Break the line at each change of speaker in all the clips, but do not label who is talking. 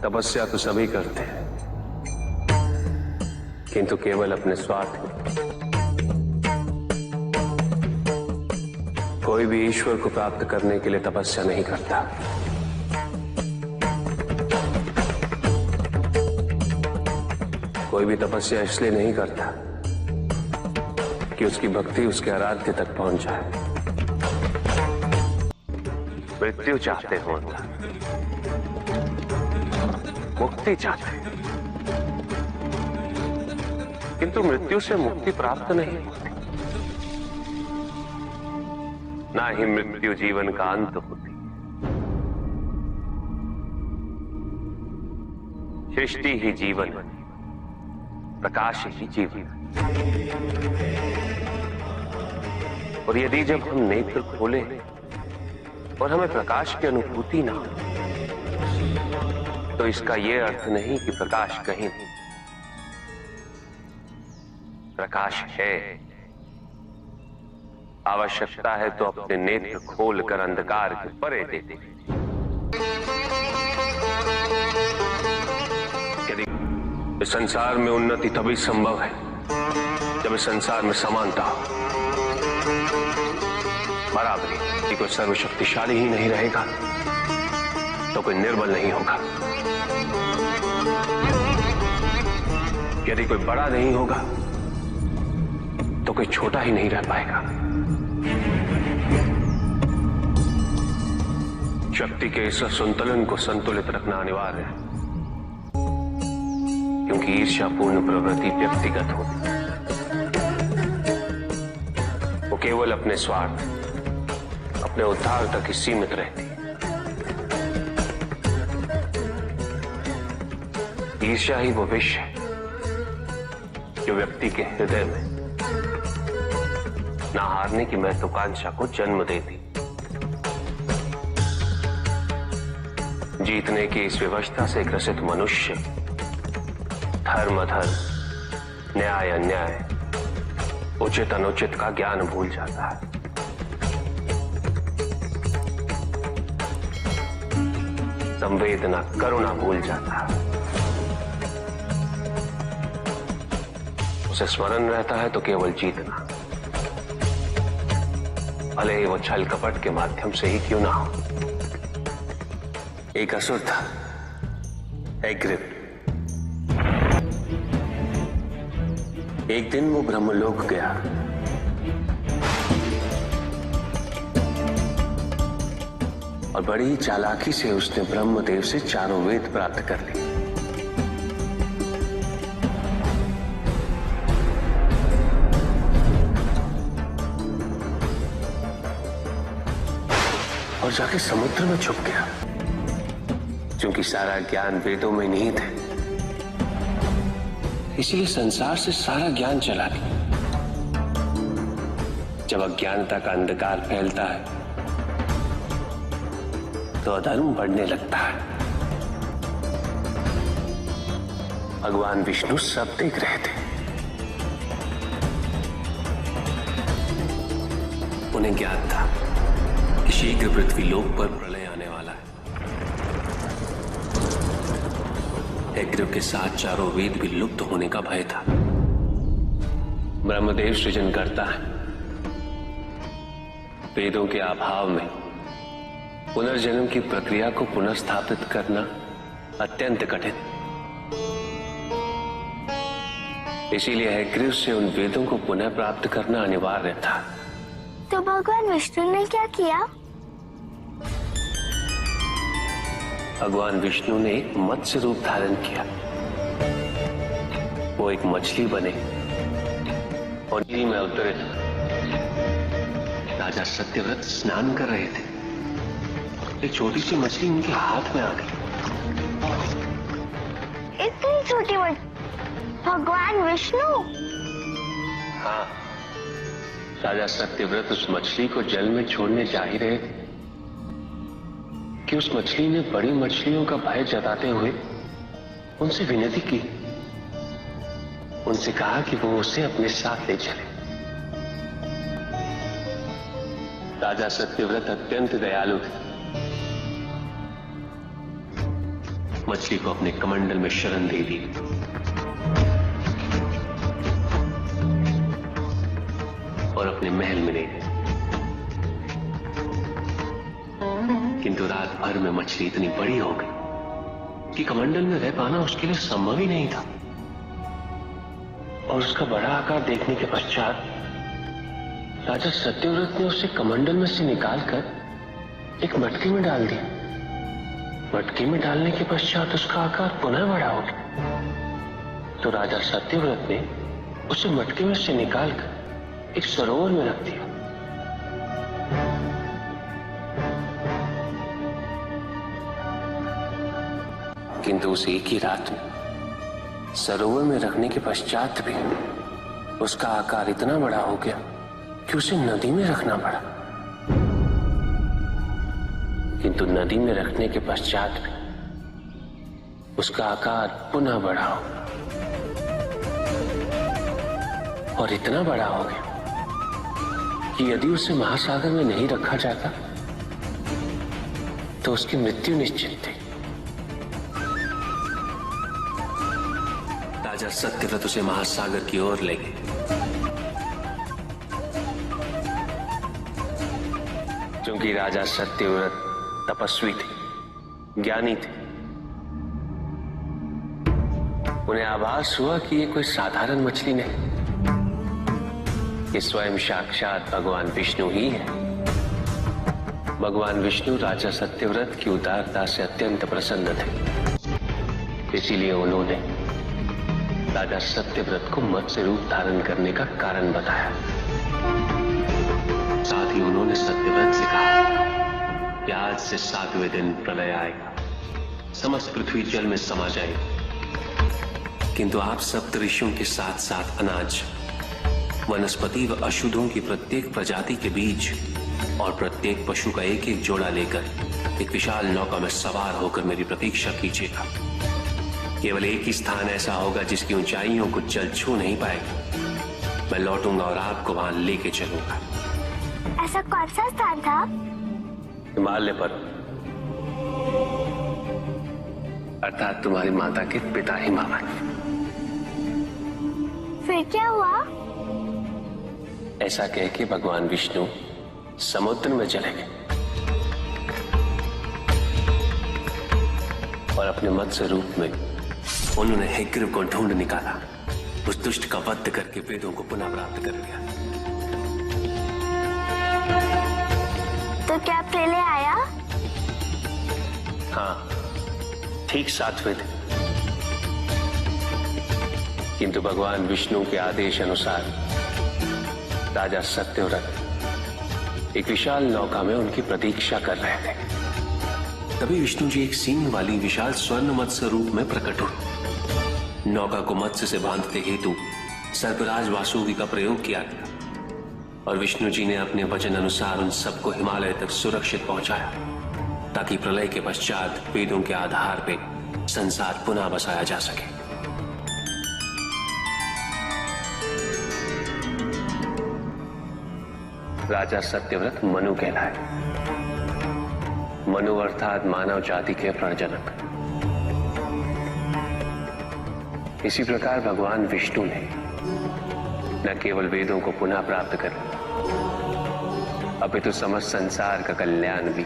तपस्या तो सभी करते हैं, किंतु केवल अपने स्वार्थ में। कोई भी ईश्वर को प्राप्त करने के लिए तपस्या नहीं करता। कोई भी तपस्या इसलिए नहीं करता कि उसकी भक्ति उसके आराध्य तक पहुंच जाए। मृत्यु चाहते हो अंदर, मुक्ति चाहते हैं, किंतु मृत्यु से मुक्ति प्राप्त नहीं होती। ना ही मृत्यु जीवन का अंत होती। सृष्टि ही जीवन, प्रकाश ही जीवन। और यदि जब हम नेत्र खोले और हमें प्रकाश की अनुभूति ना हो, तो इसका यह अर्थ नहीं कि प्रकाश कहीं नहीं। प्रकाश है। आवश्यकता है तो अपने नेत्र खोलकर अंधकार के परे दे दे। यदि इस संसार में उन्नति तभी संभव है जब इस संसार में समानता हो, बराबरी। कोई सर्वशक्तिशाली ही नहीं रहेगा तो कोई निर्बल नहीं होगा। यदि कोई बड़ा नहीं होगा तो कोई छोटा ही नहीं रह पाएगा। शक्ति के इस असंतुलन को संतुलित रखना अनिवार्य है, क्योंकि ईर्ष्यापूर्ण प्रवृत्ति व्यक्तिगत होती है। वो केवल अपने स्वार्थ, अपने उद्धार तक ही सीमित रहती है। ईर्ष्या ही वो विष है जो व्यक्ति के हृदय में ना हारने की महत्वाकांक्षा को जन्म देती। जीतने की इस व्यवस्था से ग्रसित मनुष्य धर्म अधर्म, न्याय अन्याय, उचित अनुचित का ज्ञान भूल जाता है। संवेदना, करुणा भूल जाता है। उसे स्मरण रहता है तो केवल जीतना, भले ही वो छल कपट के माध्यम से ही क्यों ना हो। एक असुर था, एग्रिप। एक दिन वो ब्रह्मलोक गया। और बड़ी चालाकी से उसने ब्रह्मदेव से चारों वेद प्राप्त कर लिए। और जाके समुद्र में छुप गया, क्योंकि सारा ज्ञान वेदों में निहित है। इसीलिए संसार से सारा ज्ञान चला गया। जब अज्ञानता का अंधकार फैलता है तो अधर्म बढ़ने लगता है। भगवान विष्णु सब देख रहे थे। उन्हें ज्ञान था कि शीघ्र पृथ्वी लोक पर प्रलय आने वाला है। एग्रिप के साथ चारों वेद भी लुप्त होने का भय था। ब्रह्मदेव सृजन करता है। वेदों के अभाव में पुनर्जन्म की प्रक्रिया को पुनर्स्थापित करना अत्यंत कठिन। इसीलिए एग्रिप से उन वेदों को पुनः प्राप्त करना अनिवार्य था।
तो भगवान विष्णु ने क्या किया?
भगवान विष्णु ने एक मत्स्य रूप धारण किया। वो एक मछली बने और नदी में अवतरित। राजा सत्यव्रत स्नान कर रहे थे। एक छोटी सी मछली उनके हाथ में आ गई।
इतनी छोटी मछली? भगवान विष्णु?
हाँ, राजा सत्यव्रत उस मछली को जल में छोड़ने जा ही रहे थे कि उस मछली ने बड़ी मछलियों का भय जताते हुए उनसे विनती की। उनसे कहा कि वो उसे अपने साथ ले चले। राजा सत्यव्रत अत्यंत दयालु थे। मछली को अपने कमंडल में शरण दे दी और अपने महल में ले गए। किंतु रात भर में मछली इतनी बड़ी हो गई कि कमंडल में रह पाना उसके लिए संभव ही नहीं था। और उसका बड़ा आकार देखने के पश्चात राजा सत्यव्रत ने उसे कमंडल में से निकालकर एक मटकी में डाल दिया। मटकी में डालने के पश्चात उसका आकार पुनः बड़ा हो गया। तो राजा सत्यव्रत ने उसे मटकी में से निकालकर एक सरोवर में रख दिया। किंतु उस एक ही रात में सरोवर में रखने के पश्चात भी उसका आकार इतना बड़ा हो गया कि उसे नदी में रखना पड़ा। किंतु नदी में रखने के पश्चात भी उसका आकार पुनः बड़ा हो और इतना बड़ा हो गया कि यदि उसे महासागर में नहीं रखा जाता तो उसकी मृत्यु निश्चित थी। राजा सत्यव्रत उसे महासागर की ओर ले गए। क्योंकि राजा सत्यव्रत तपस्वी थे, ज्ञानी थे, उन्हें आभास हुआ कि ये कोई साधारण मछली नहीं, ये स्वयं साक्षात भगवान विष्णु ही है। भगवान विष्णु राजा सत्यव्रत की उदारता से अत्यंत प्रसन्न थे। इसीलिए उन्होंने राजा सत्यव्रत को मत्स्य रूप धारण करने का कारण बताया। साथ ही उन्होंने सत्यव्रत से कहा कि आज से 7वें दिन प्रलय आएगा, समस्त पृथ्वी जल में समा जाएगी। किंतु आप सप्त ऋषियों के साथ साथ अनाज, वनस्पति व अशुद्धों की प्रत्येक प्रजाति के बीज और प्रत्येक पशु का एक एक जोड़ा लेकर एक विशाल नौका में सवार होकर मेरी प्रतीक्षा कीजिएगा। केवल एक ही स्थान ऐसा होगा जिसकी ऊंचाइयों को जल छू नहीं पाएगा। मैं लौटूंगा और आपको वहां लेके चलूंगा।
ऐसा कौन सा स्थान था?
हिमालय पर, अर्थात तुम्हारी माता के पिता हिमावत।
फिर क्या हुआ?
ऐसा कह के भगवान विष्णु समुद्र में चले गए और अपने मत्स्य रूप में उन्होंने हिग्रीव को ढूंढ निकाला। उस दुष्ट का वध करके वेदों को पुनः प्राप्त कर लिया।
तो क्या प्रलय आया?
हाँ, ठीक 7वें दिन। किंतु भगवान विष्णु के आदेश अनुसार राजा सत्यव्रत एक विशाल नौका में उनकी प्रतीक्षा कर रहे थे। तभी विष्णु जी एक सींग वाली विशाल स्वर्ण मत्स्य रूप में प्रकट हुए। नौका को मत्स्य से बांधते हेतु सर्पराज वासुकी का प्रयोग किया गया और विष्णु जी ने अपने वचन अनुसार उन सबको हिमालय तक सुरक्षित पहुंचाया, ताकि प्रलय के पश्चात वेदों के आधार पर संसार पुनः बसाया जा सके। राजा सत्यव्रत मनु कहलाए। मनु अर्थात मानव जाति के प्रणजनक। इसी प्रकार भगवान विष्णु ने न केवल वेदों को पुनः प्राप्त कर अपितु समस्त संसार का कल्याण भी।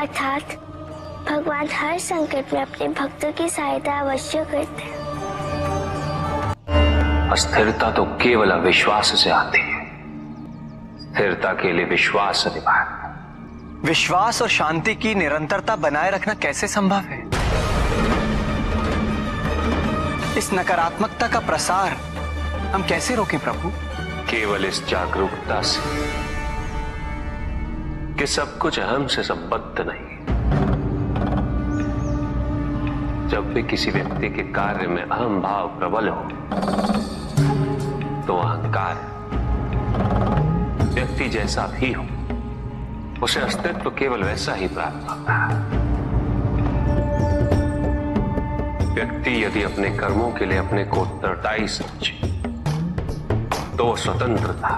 अर्थात भगवान हर संकट में अपने भक्तों की सहायता अवश्य करते हैं।
अस्थिरता तो केवल अविश्वास से आती है। स्थिरता के लिए विश्वास अनिवार्य।
विश्वास और शांति की निरंतरता बनाए रखना कैसे संभव है? इस नकारात्मकता का प्रसार हम कैसे रोकें प्रभु?
केवल इस जागरूकता से कि सब कुछ अहम से संबद्ध नहीं। जब भी किसी व्यक्ति के कार्य में अहम भाव प्रबल हो तो अहंकार, व्यक्ति जैसा भी हो, उसे अस्तित्व केवल वैसा ही प्राप्त होता है। व्यक्ति यदि अपने कर्मों के लिए अपने को उत्तरदायी समझे तो स्वतंत्र था।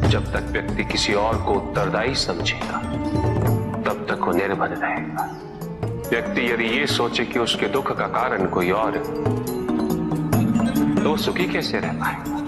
जब तक व्यक्ति किसी और को उत्तरदायी समझेगा तब तक वो निर्भर रहेगा। व्यक्ति यदि ये सोचे कि उसके दुख का कारण कोई और है, तो वो सुखी कैसे रह पाएगा?